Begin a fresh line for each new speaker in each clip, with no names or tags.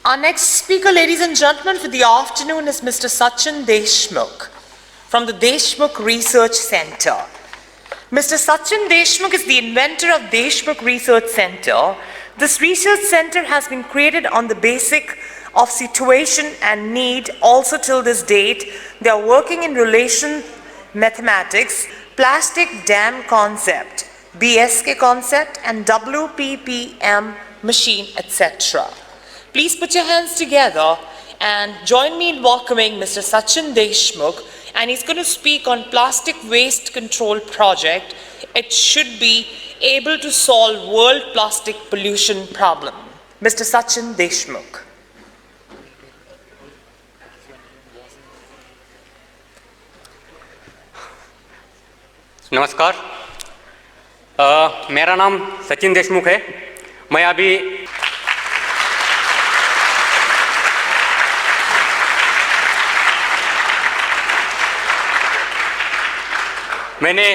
Our next speaker, ladies and gentlemen, for the afternoon is Mr. Sachin Deshmukh from the Deshmukh Research Center. Mr. Sachin Deshmukh is the inventor of Deshmukh Research Center. This research center has been created on the basic of situation and need. Also till this date, they are working in relation mathematics, plastic dam concept, BSK concept, and WPPM machine, etc. Please put your hands together and join me in welcoming Mr. Sachin Deshmukh, and he's going to speak on plastic waste control project. It should be able to solve world plastic pollution problem. Mr. Sachin Deshmukh.
नमस्कार, मेरा नाम सचिन देशमुख है। मैं अभी मैंने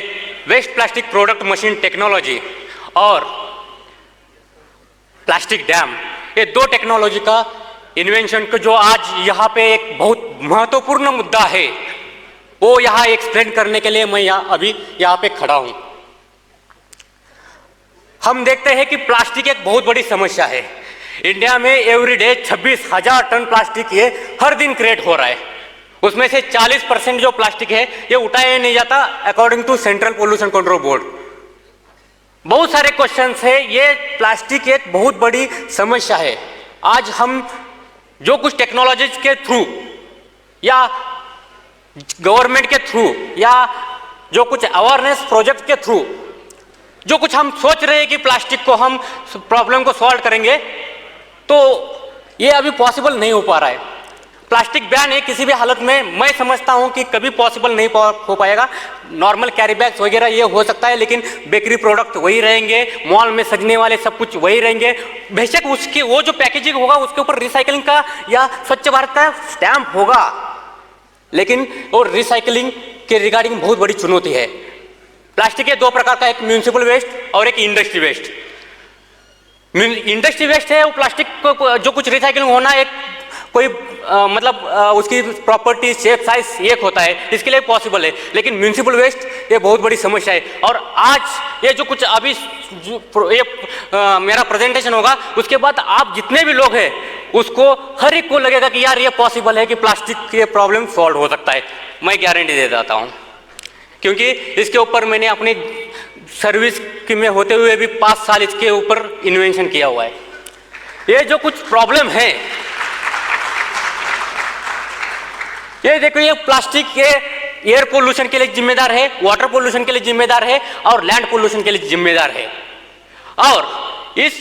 waste plastic product machine technology और plastic dam, ये दो टेक्नोलॉजी का इन्वेंशन को जो आज यहाँ पे एक बहुत महत्वपूर्ण मुद्दा है, वो यहाँ एक्सप्लेन करने के लिए मैं अभी यहाँ पे खड़ा हूँ। हम देखते हैं कि प्लास्टिक एक बहुत बड़ी समस्या है। इंडिया में एवरीडे 26,000 टन प्लास्टिक ये हर दिन क्रिएट हो रहा है। उसमें से 40% जो प्लास्टिक है ये उठाया नहीं जाता according to central pollution control board. बहुत सारे क्वेश्चंस है, ये प्लास्टिक एक बहुत बड़ी समस्या है। आज हम जो कुछ टेक्नोलॉजीज के थ्रू या गवर्नमेंट के थ्रू या जो कुछ अवेयरनेस प्रोजेक्ट के थ्रू जो कुछ हम सोच रहे हैं कि प्लास्टिक को हम प्रॉब्लम को सॉल्व करेंगे, तो ये अभी पॉसिबल नहीं हो पा रहा है। प्लास्टिक बैन है किसी भी हालत में, मैं समझता हूं कि कभी पॉसिबल नहीं हो पाएगा। नॉर्मल कैरी बैग्स वगैरह ये हो सकता है, लेकिन बेकरी प्रोडक्ट वही रहेंगे, मॉल में सजने वाले सब कुछ वही रहेंगे। बेशक उसकी वो जो पैकेजिंग होगा उसके ऊपर रिसाइकलिंग का या स्वच्छ भारत का स्टैंप होगा, लेकिन वो रिसाइकलिंग के रिगार्डिंग बहुत बड़ी चुनौती है। प्लास्टिक के दो प्रकार का, एक म्यूनिसिपल वेस्ट और एक इंडस्ट्री वेस्ट। इंडस्ट्री वेस्ट है वो प्लास्टिक को जो कुछ रिसाइकलिंग होना, एक कोई उसकी प्रॉपर्टी शेप साइज एक होता है, इसके लिए पॉसिबल है। लेकिन म्यूनिसिपल वेस्ट ये बहुत बड़ी समस्या है। और आज ये जो कुछ अभी मेरा प्रेजेंटेशन होगा, उसके बाद आप जितने भी लोग हैं उसको हर एक को लगेगा कि यार ये पॉसिबल है कि प्लास्टिक के प्रॉब्लम सॉल्व हो सकता है। मैं गारंटी दे देता हूँ, क्योंकि इसके ऊपर मैंने अपनी सर्विस में होते हुए भी 5 साल इसके ऊपर इन्वेंशन किया हुआ है। ये जो कुछ प्रॉब्लम है, ये देखो, ये प्लास्टिक के एयर पोल्यूशन के लिए जिम्मेदार है, वाटर पोल्यूशन के लिए जिम्मेदार है और लैंड पोल्यूशन के लिए जिम्मेदार है। और इस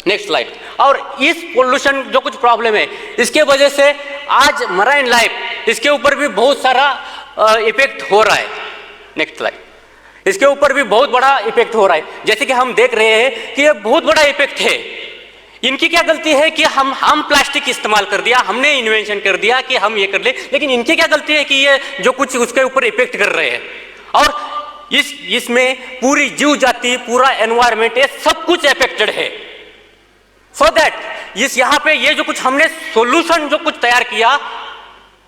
नेक्स्ट स्लाइड, और इस पोल्यूशन जो कुछ प्रॉब्लम है, इसके वजह से आज मराइन लाइफ, इसके ऊपर भी बहुत सारा इफेक्ट हो रहा है। नेक्स्ट स्लाइड, इसके ऊपर भी बहुत बड़ा इफेक्ट हो रहा है। जैसे कि हम देख रहे हैं कि ये बहुत बड़ा इफेक्ट है। इनकी क्या गलती है कि हम प्लास्टिक इस्तेमाल कर दिया, हमने इन्वेंशन कर दिया कि हम ये कर ले, लेकिन इनकी क्या गलती है कि ये जो कुछ उसके ऊपर इफेक्ट कर रहे हैं। और इसमें पूरी जीव जाति, पूरा एनवायरमेंट, ये सब कुछ अफेक्टेड है। सो दैट यहाँ पे ये जो कुछ हमने सॉल्यूशन जो कुछ तैयार किया,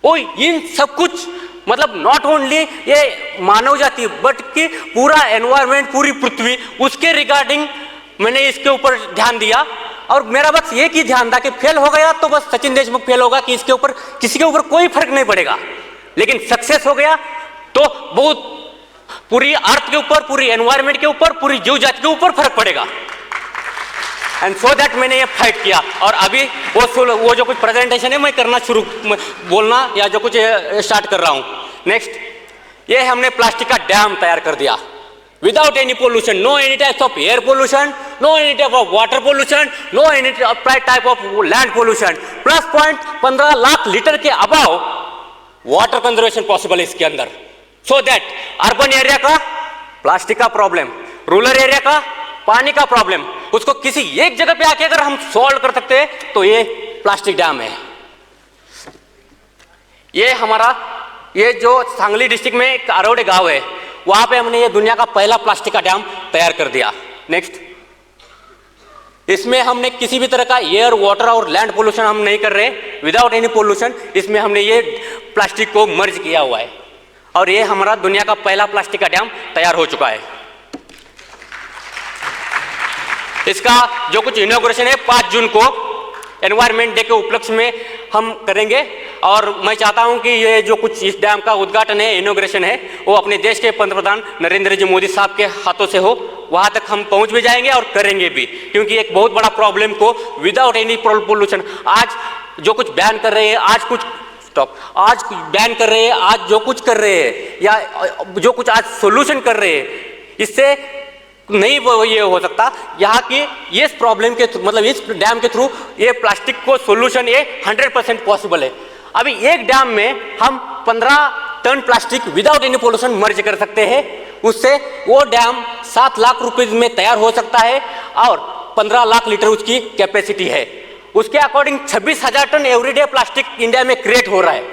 वो इन सब कुछ मतलब नॉट ओनली ये मानव जाति बट कि पूरा एनवायरमेंट, पूरी पृथ्वी, उसके रिगार्डिंग मैंने इसके ऊपर ध्यान दिया। और मेरा बस एक ही ध्यान था कि फेल हो गया तो बस सचिन देशमुख फेल होगा, कि इसके ऊपर किसी के ऊपर कोई फर्क नहीं पड़ेगा। लेकिन सक्सेस हो गया तो बहुत पूरी अर्थ के ऊपर, पूरी एनवायरमेंट के ऊपर, पूरी जीव जाति के ऊपर फर्क पड़ेगा। एंड सो दैट मैंने ये फाइट किया। और अभी वो जो कुछ प्रेजेंटेशन है मैं करना बोलना या जो कुछ स्टार्ट कर रहा हूँ। नेक्स्ट, ये हमने प्लास्टिक का डैम तैयार कर दिया without any pollution, no any types of air pollution, no any type of water pollution, no any type of land pollution, plus point 15 lakh litre के अबाव वाटर कंजर्वेशन पॉसिबल है इसके अंदर। सो दैट अर्बन एरिया का plastic का problem, rural area का पानी का problem, उसको किसी एक जगह पे आके अगर हम सॉल्व कर सकते हैं तो ये प्लास्टिक डैम है। ये हमारा ये जो सांगली डिस्ट्रिक्ट में एक अरोड़े गांव है, वहां पे हमने ये दुनिया का पहला प्लास्टिक का डैम तैयार कर दिया। नेक्स्ट, इसमें हमने किसी भी तरह का एयर, वाटर और लैंड पोल्यूशन हम नहीं कर रहे, विदाउट एनी पोल्यूशन। इसमें हमने ये प्लास्टिक को मर्ज किया हुआ है और ये हमारा दुनिया का पहला प्लास्टिक का डैम तैयार हो चुका है। इसका जो कुछ इनॉग्रेशन है 5 जून को एनवायरनमेंट डे के उपलक्ष्य में हम करेंगे और मैं चाहता हूं कि ये जो कुछ इस डैम का उद्घाटन है, इनॉग्रेशन है, वो अपने देश के पंतप्रधान नरेंद्र जी मोदी साहब के हाथों से हो। वहां तक हम पहुंच भी जाएंगे और करेंगे भी, क्योंकि एक बहुत बड़ा प्रॉब्लम को विदाउट एनी पोल्यूशन आज जो कुछ बैन कर रहे हैं, आज बैन कर रहे हैं, आज जो कुछ कर रहे हैं या जो कुछ आज सोल्यूशन कर रहे हैं, इससे नहीं वो ये हो सकता। यहाँ की ये प्रॉब्लम के मतलब इस डैम के थ्रू ये प्लास्टिक को सोल्यूशन ये 100% पॉसिबल है। अभी एक डैम में हम 15 ton plastic without any pollution merge कर सकते हैं। उससे वो डैम 7 लाख रुपए में तैयार हो सकता है और 15 लाख लीटर उसकी कैपेसिटी है। उसके according 26,000 ton everyday plastic India में क्रिएट हो रहा है,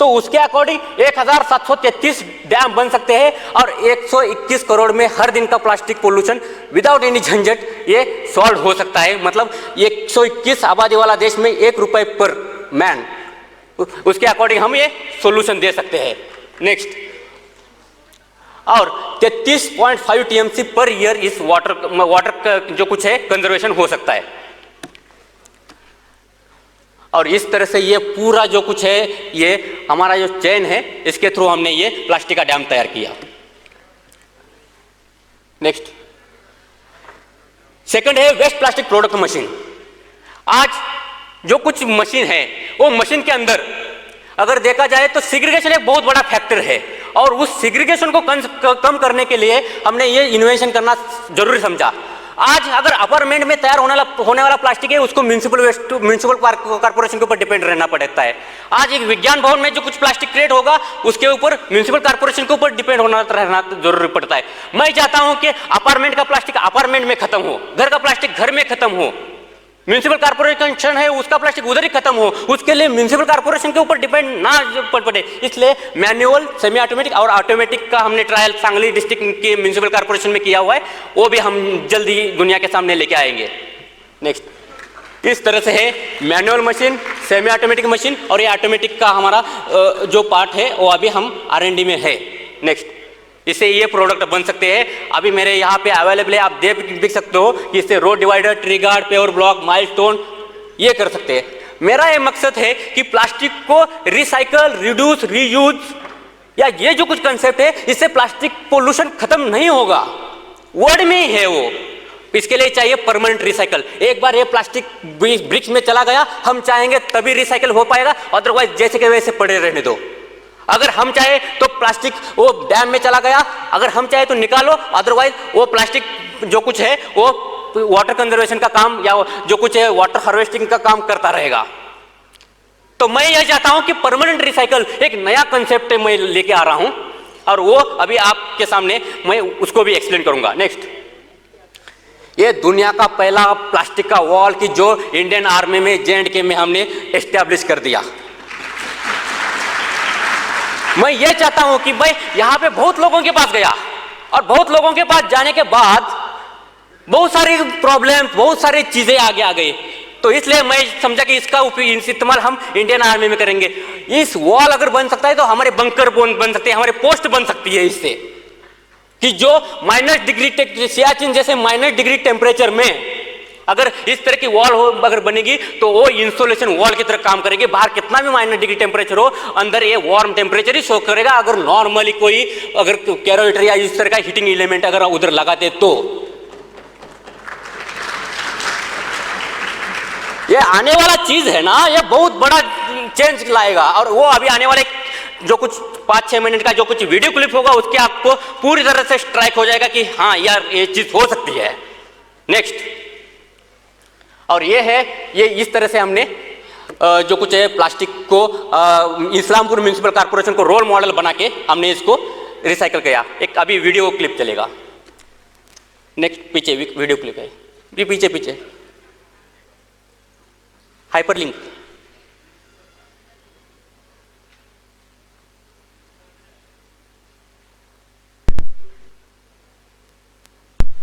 तो उसके अकॉर्डिंग 1733 डैम बन सकते हैं और 121 करोड़ में हर दिन का प्लास्टिक पोल्यूशन विदाउट एनी झंझट ये सॉल्व हो सकता है। मतलब 121 आबादी वाला देश में 1 रुपए पर मैन, उसके अकॉर्डिंग हम ये सोल्यूशन दे सकते हैं। नेक्स्ट, और 33.5 टीएमसी पर ईयर इस वाटर का जो कुछ है कंजर्वेशन हो सकता है। और इस तरह से ये पूरा जो कुछ है, ये हमारा जो चेन है, इसके थ्रू हमने ये प्लास्टिक का डैम तैयार किया। नेक्स्ट, सेकंड है वेस्ट प्लास्टिक प्रोडक्ट मशीन। आज जो कुछ मशीन है, वो मशीन के अंदर अगर देखा जाए तो सिग्रीगेशन एक बहुत बड़ा फैक्टर है और उस सिग्रीगेशन को कम करने के लिए हमने ये इन्वेंशन करना जरूरी समझा। आज अगर अपार्टमेंट में तैयार होने वाला प्लास्टिक है, उसको म्यूनिसिपल कॉर्पोरेशन के ऊपर डिपेंड रहना पड़ता है। आज एक विज्ञान भवन में जो कुछ प्लास्टिक क्रिएट होगा, उसके ऊपर म्यूनिसिपल कॉर्पोरेशन के ऊपर डिपेंड रहना जरूरी पड़ता है। मैं चाहता हूं कि अपार्टमेंट का प्लास्टिक अपार्टमेंट में खत्म हो, घर का प्लास्टिक घर में खत्म हो, म्यूनिसिपल कॉर्पोरेशन है उसका प्लास्टिक उधर ही खत्म हो, उसके लिए म्यूनिसिपल कॉर्पोरेशन के ऊपर डिपेंड ना पड़े। इसलिए मैनुअल, सेमी ऑटोमेटिक और ऑटोमेटिक का हमने ट्रायल सांगली डिस्ट्रिक्ट के म्यूनिसिपल कॉर्पोरेशन में किया हुआ है, वो भी हम जल्दी दुनिया के सामने लेके आएंगे। नेक्स्ट, इस तरह से है manual machine, semi automatic machine और ये ऑटोमेटिक का हमारा जो पार्ट है वो अभी हम R&D में है। नेक्स्ट, इससे ये प्रोडक्ट बन सकते हैं। अभी मेरे यहाँ पे अवेलेबल है, आप देख सकते हो कि इससे road divider, tree guard, paver block, milestone ये कर सकते हैं। मेरा ये मकसद है कि प्लास्टिक को रिसाइकल, रिड्यूस, रीयूज या ये जो कुछ कंसेप्ट है, इससे प्लास्टिक पोल्यूशन खत्म नहीं होगा, वर्ड में ही है वो। इसके लिए चाहिए परमानेंट रिसाइकल। एक बार ये प्लास्टिक ब्रिक्स में चला गया, हम चाहेंगे तभी रिसाइकल हो पाएगा, अदरवाइज जैसे के वैसे पड़े रहने दो। अगर हम चाहे तो प्लास्टिक वो डैम में चला गया, अगर हम चाहे तो निकालो, अदरवाइज वो प्लास्टिक जो कुछ है वो वाटर कंजर्वेशन का काम या जो कुछ है वाटर हार्वेस्टिंग का काम करता रहेगा। तो मैं यह चाहता हूं कि परमानेंट रिसाइकल एक नया कंसेप्ट मैं लेके आ रहा हूं और वो अभी आपके सामने मैं उसको भी एक्सप्लेन करूंगा। नेक्स्ट, ये दुनिया का पहला प्लास्टिक का वॉल की जो इंडियन आर्मी में J&K में हमने एस्टेब्लिश कर दिया। मैं ये चाहता हूं कि भाई यहां पे बहुत लोगों के पास गया और बहुत लोगों के पास जाने के बाद बहुत सारी प्रॉब्लम, बहुत सारी चीजें आगे आ गई, तो इसलिए मैं समझा कि इसका इस्तेमाल हम इंडियन आर्मी में करेंगे। इस वॉल अगर बन सकता है तो हमारे बंकर बन सकते हैं, हमारे पोस्ट बन सकती है इससे, कि जो -डिग्री सियाचिन जैसे -डिग्री टेम्परेचर में अगर इस तरह की वॉल हो अगर बनेगी तो वो इंसुलेशन वॉल की तरह काम करेगी। बाहर कितना भी -डिग्री टेम्परेचर हो, अंदर ये वार्म टेम्परेचर ही शो करेगा। अगर नॉर्मली कोई अगर कैरोटर या इस तरह का हीटिंग एलिमेंट अगर उधर लगाते तो ये आने वाला चीज है ना, ये बहुत बड़ा चेंज लाएगा। और वो अभी आने वाले जो कुछ 5-6 मिनट का जो कुछ वीडियो क्लिप होगा उसके आपको पूरी तरह से स्ट्राइक हो जाएगा कि हाँ यार ये चीज हो सकती है। नेक्स्ट, और ये है, ये इस तरह से हमने जो कुछ है प्लास्टिक को इस्लामपुर म्यूनिसिपल कॉर्पोरेशन को रोल मॉडल बना के हमने इसको रिसाइकल किया। एक अभी वीडियो क्लिप चलेगा। नेक्स्ट, पीछे वीडियो क्लिप है, भी पीछे हाइपरलिंक।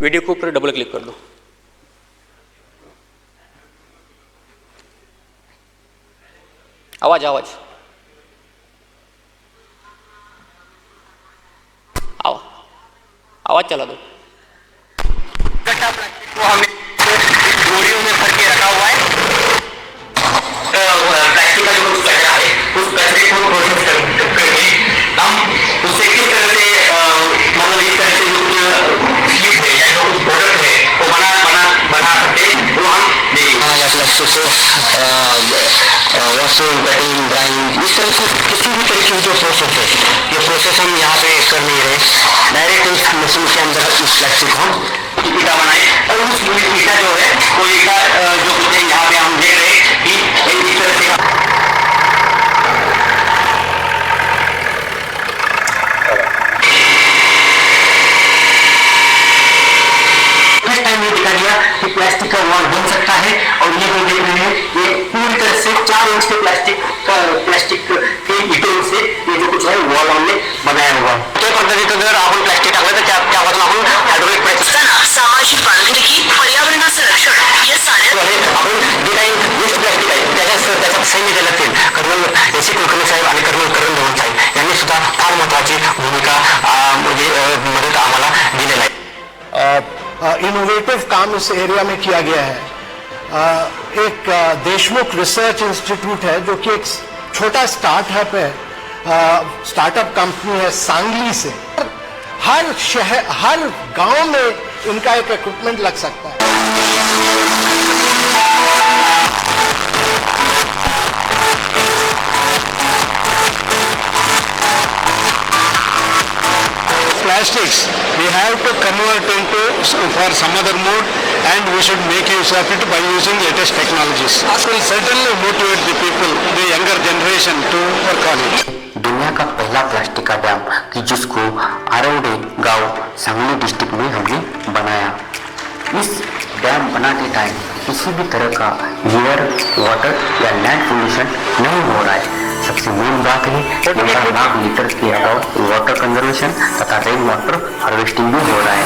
वीडियो के ऊपर डबल क्लिक कर दो। आवाज आवाज आवाज चला दो। कट्टा प्लास्टिक को हमने बोरियों में भर के रखा हुआ है। प्लास्टिक का जो कचरा है उस कचरे को प्रोसेस करके हम उससे किस तरह से मतलब इस तरह से जो चीज है या जो प्रोडक्ट है वो बना सकते वो हम देखेंगे। या प्लास्टिक को वॉशिंग कटिंग ड्राइंग इस तरह से किसी भी तरीके की जो प्रोसेस है ये प्रोसेस हम यहाँ पे कर नहीं रहे, डायरेक्ट इस मशीन के अंदर इस प्लास्टिक को हम ईटा बनाए और उस ईटा जो है वो ईटा जो कुछ है यहाँ पे हम देख रहे हैं कि इस तरह से टाइम ये दिखा दिया कि प्लास्टिक का वॉल बन सकता है। और ये जो देख रहे हैं ये पूरी तरह से 4 इंच के प्लास्टिक के ईटों से ये जो कुछ है वॉल हमने बनाया हुआ है। त्या पद्धतीचं जर आपण प्लास्टिक टाकलं तर त्यापासून आपण हायड्रोलिक प्रेस
सामाजिक बांधिलकी पर्यावरणाचं रक्षण या साऱ्या
आपण जे काही वेस्ट प्लास्टिक आहे त्याच्यात सैन्य दलातील कर्नल एसी कुलकर्णी साहेब आणि कर्नल करण धवन साहेब यांनी सुद्धा फार महत्वाची भूमिका म्हणजे मदत आम्हाला दिलेला आहे।
इनोवेटिव काम इस एरिया में किया गया है। एक देशमुख रिसर्च इंस्टीट्यूट है जो कि एक छोटा स्टार्टअप है, स्टार्टअप कंपनी है सांगली से। हर शहर हर गांव में इनका एक इक्विपमेंट लग सकता है।
Plastics we have to convert into for some other mode, and we should make use of it by using latest technologies. This will certainly motivate the people, the younger generation, to work on it.
दुनिया का पहला plastic का dam कि जिसको आरवडे गांव Sangli district में हमने बनाया। इस डैम बनाते टाइम किसी भी तरह का एयर, वाटर या लैंड पोल्यूशन नहीं हो रहा है। सबसे मेन बात है 15 लाख लीटर के अबाव वाटर कंजर्वेशन तथा रेन वाटर हार्वेस्टिंग भी हो रहा है।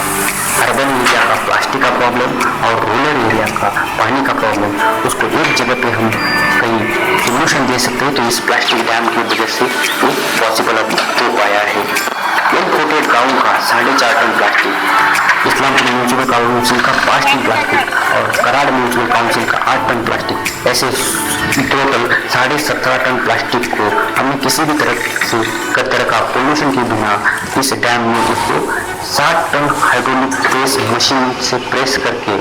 अर्बन एरिया का प्लास्टिक का प्रॉब्लम और रूरल एरिया का पानी का प्रॉब्लम उसको एक जगह पे हम कहीं सोल्यूशन दे सकते हैं, तो इस प्लास्टिक डैम की वजह से ये पॉसिबल अब हो पाया है। इम्पोर्टेड गाँव का 4.5 ton plastic, Islampur municipal council का 5 टन प्लास्टिक और कराड़ म्यूनसिपल काउंसिल का 8 टन प्लास्टिक, ऐसे टोटल 17.5 टन प्लास्टिक को हमने किसी भी तरह का पोल्यूशन के बिना इस डैम में उसको 60 टन हाइड्रोलिक प्रेस मशीन से प्रेस करके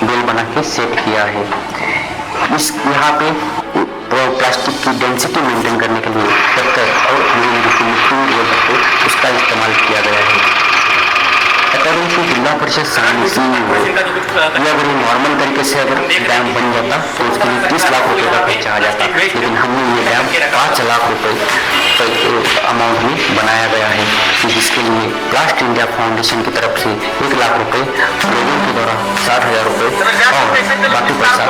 बेल बना के सेट किया है। इस यहाँ पे प्लास्टिक की डेंसिटी मेंटेन करने के लिए पत्थर और उसका इस्तेमाल किया गया है। अकॉर्डिंग टू जिला परिषद सांगली ये अगर नॉर्मल तरीके से अगर डैम बन जाता तो उसके लिए 30 लाख रुपए का खर्चा आ जाता, लेकिन हमने ये डैम 5 लाख रुपए अमाउंट में बनाया गया है, जिसके लिए प्लास्ट इंडिया फाउंडेशन की तरफ से 1 लाख रुपए, लोगों के द्वारा 60,000 रुपए और बाकी पैसा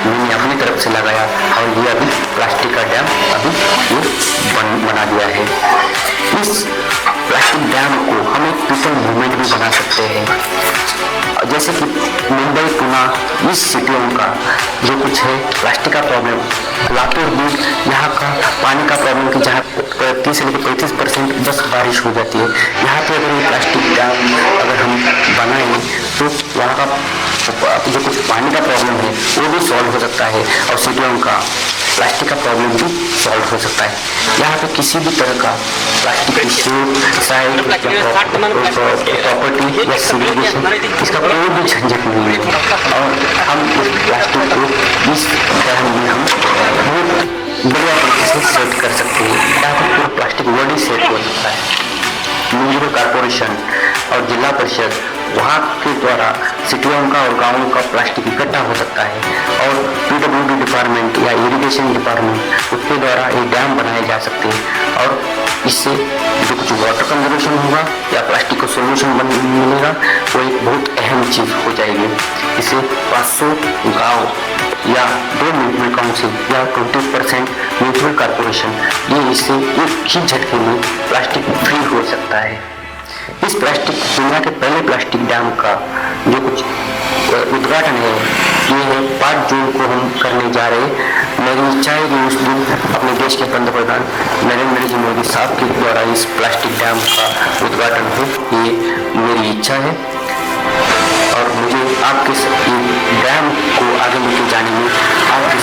मैंने अपनी तरफ से लगाया और ये अभी प्लास्टिक का डैम अभी ये बना दिया है। इस प्लास्टिक डैम को हम एक पीपल मूवमेंट भी बना सकते हैं, जैसे कि मुंबई, पुणे इस सिटियों का जो कुछ है प्लास्टिक का प्रॉब्लम, लातूर भी यहाँ का पानी का प्रॉब्लम कि जहाँ 30 से लेकर 35% बस बारिश हो जाती है। यहाँ पे अगर ये प्लास्टिक डैम अगर हम बनाएंगे तो वहाँ का जो कुछ पानी का प्रॉब्लम है वो भी सॉल्व हो सकता है और सिटियों का प्लास्टिक का प्रॉब्लम भी सॉल्व हो सकता है। यहाँ पे किसी भी तरह का प्लास्टिक की साइड प्रॉपर्टी या सिविलाइजेशन इसका कोई भी झंझट नहीं है और हम इस प्लास्टिक को इस डैम में हम बहुत बढ़िया तरीके से सेट कर सकते हैं। यहाँ पर पूरा प्लास्टिक वर्ड ही सेट हो सकता है। म्यूनिसिपल कॉर्पोरेशन और जिला परिषद वहाँ के द्वारा सिटियों का और गाँवों का प्लास्टिक इकट्ठा हो सकता है और PWD डिपार्टमेंट या इरिगेशन डिपार्टमेंट उसके द्वारा ये डैम बनाए जा सकते हैं और इससे जो कुछ वाटर कंजर्वेशन होगा या प्लास्टिक को सोल्यूशन मिलेगा वो एक बहुत अहम चीज़ हो जाएगी। इससे 500 गाँव या 2 म्यूनिसिपल काउंसिल या 20% म्यूनिसिपल कॉर्पोरेशन ये इससे एक ही झटके में प्लास्टिक फ्री हो सकता है। इस प्लास्टिक दुनिया के पहले प्लास्टिक डैम का जो कुछ उद्घाटन है ये है 5 जून को हम करने जा रहे हैं। मेरी इच्छा है कि उस दिन अपने देश के पंतप्रधान नरेंद्र जी मोदी साहब के द्वारा इस प्लास्टिक डैम का उद्घाटन हो, ये मेरी इच्छा है। और मुझे आपके डैम को आगे लेके जाने में आपकी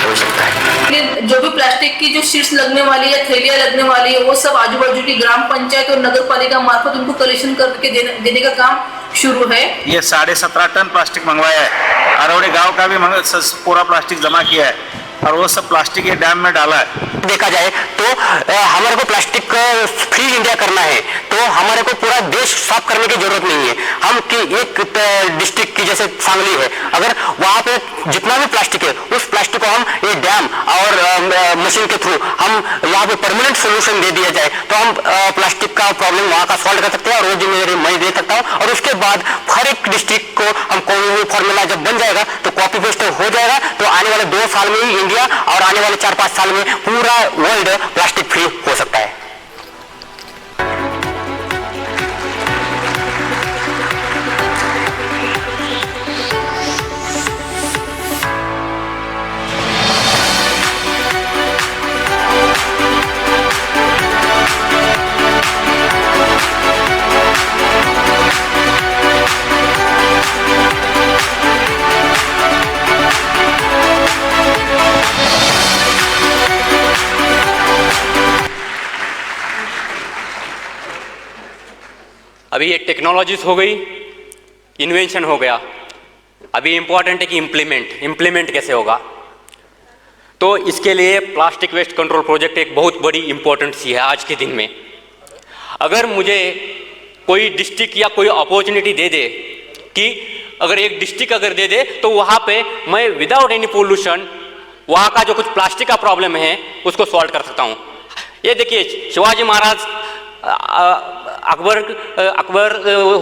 आवश्यकता है।
जो भी प्लास्टिक की जो शीट्स लगने वाली है, थैलियां लगने वाली है, वो सब आजू बाजू की ग्राम पंचायत और नगर पालिका मार्फत उनको कलेक्शन करके देने का काम शुरू है।
ये 17.5 टन प्लास्टिक मंगवाया है। अरौड़े गांव का भी पूरा प्लास्टिक जमा किया है और वो सब प्लास्टिक ये डैम में डाला है।
देखा जाए तो हमारे को प्लास्टिक फ्री इंडिया करना है, तो हमारे को पूरा देश साफ करने की जरूरत नहीं है। हम की एक डिस्ट्रिक्ट की जैसे सांगली है, अगर वहाँ पे जितना भी प्लास्टिक है उस प्लास्टिक को हम ये डैम और मशीन के थ्रू हम यहाँ पे परमानेंट सोल्यूशन दे दिया जाए तो हम प्लास्टिक का प्रॉब्लम वहाँ का सॉल्व कर सकते हैं। और वो जिम्मेदारी मैं दे सकता हूँ। और उसके बाद हर एक डिस्ट्रिक्ट को हम कोई फॉर्मूला जब बन जाएगा तो कॉपी पेस्ट हो जाएगा, तो आने वाले 2 साल में ही इंडिया और आने वाले 4-5 साल में पूरा वर्ल्ड प्लास्टिक फ्री हो सकता है।
अभी ये टेक्नोलॉजीज हो गई, इन्वेंशन हो गया, अभी इम्पॉर्टेंट है कि इम्प्लीमेंट कैसे होगा। तो इसके लिए प्लास्टिक वेस्ट कंट्रोल प्रोजेक्ट एक बहुत बड़ी इंपॉर्टेंट सी है आज के दिन में। अगर मुझे कोई डिस्ट्रिक्ट या कोई अपॉर्चुनिटी दे दे कि अगर एक डिस्ट्रिक्ट अगर दे दे तो वहाँ पे मैं विदाउट एनी पोल्यूशन वहाँ का जो कुछ प्लास्टिक का प्रॉब्लम है उसको सॉल्व कर सकता हूँ। ये देखिए शिवाजी महाराज, अकबर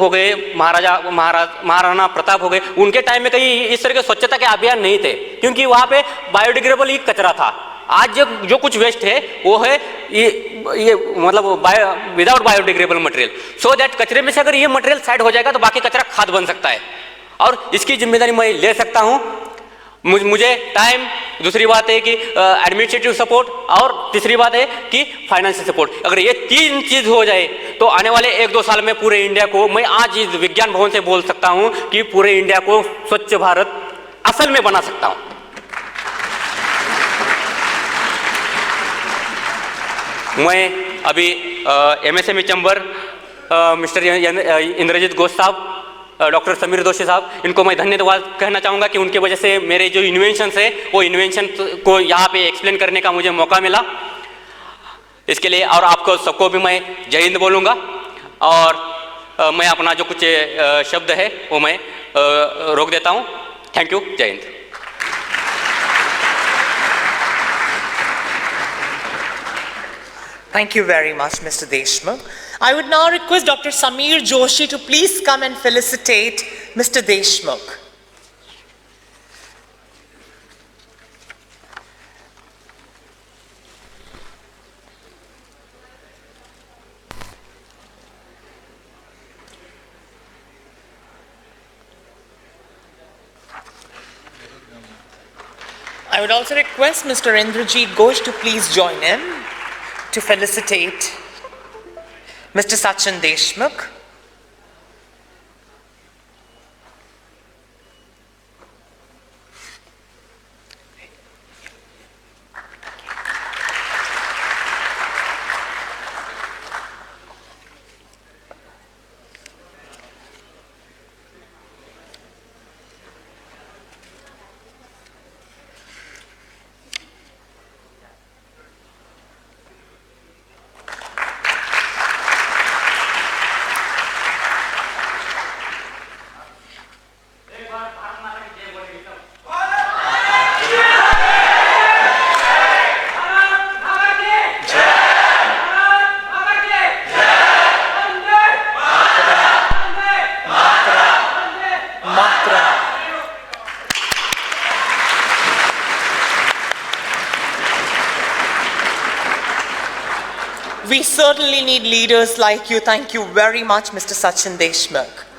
हो गए, महाराणा प्रताप हो गए, उनके टाइम में कहीं इस तरह के स्वच्छता के अभियान नहीं थे क्योंकि वहाँ पे बायोडिग्रेडेबल ही कचरा था। आज जो कुछ वेस्ट है वो है ये मतलब without biodegradable material, so that कचरे में से अगर ये मटेरियल साइड हो जाएगा तो बाकी कचरा खाद बन सकता है और इसकी जिम्मेदारी मैं ले सकता हूँ। मुझे टाइम, दूसरी बात है कि एडमिनिस्ट्रेटिव सपोर्ट और तीसरी बात है कि फाइनेंशियल सपोर्ट। अगर ये 3 चीज हो जाए तो आने वाले 1-2 साल में पूरे इंडिया को, मैं आज इस विज्ञान भवन से बोल सकता हूँ कि पूरे इंडिया को स्वच्छ भारत असल में बना सकता हूँ। मैं अभी MSME chamber mister Indrajit Ghosh साहब, डॉक्टर समीर दोषी साहब, इनको मैं धन्यवाद कहना चाहूँगा कि उनके वजह से मेरे जो इन्वेंशंस है वो इन्वेंशन को यहाँ पे एक्सप्लेन करने का मुझे मौका मिला। इसके लिए और आपको सबको भी मैं जय हिंद बोलूँगा और मैं अपना जो कुछ शब्द है वो मैं रोक देता हूँ। थैंक यू, जय Hind.
Thank you very much, Mr. Deshmukh. I would now request Dr. Sameer Joshi to please come and felicitate Mr. Deshmukh. I would also request Mr. Indrajit Ghosh to please join in to felicitate Mr. Sachin Deshmukh. We certainly need leaders like you. Thank you very much, Mr. Sachin Deshmukh.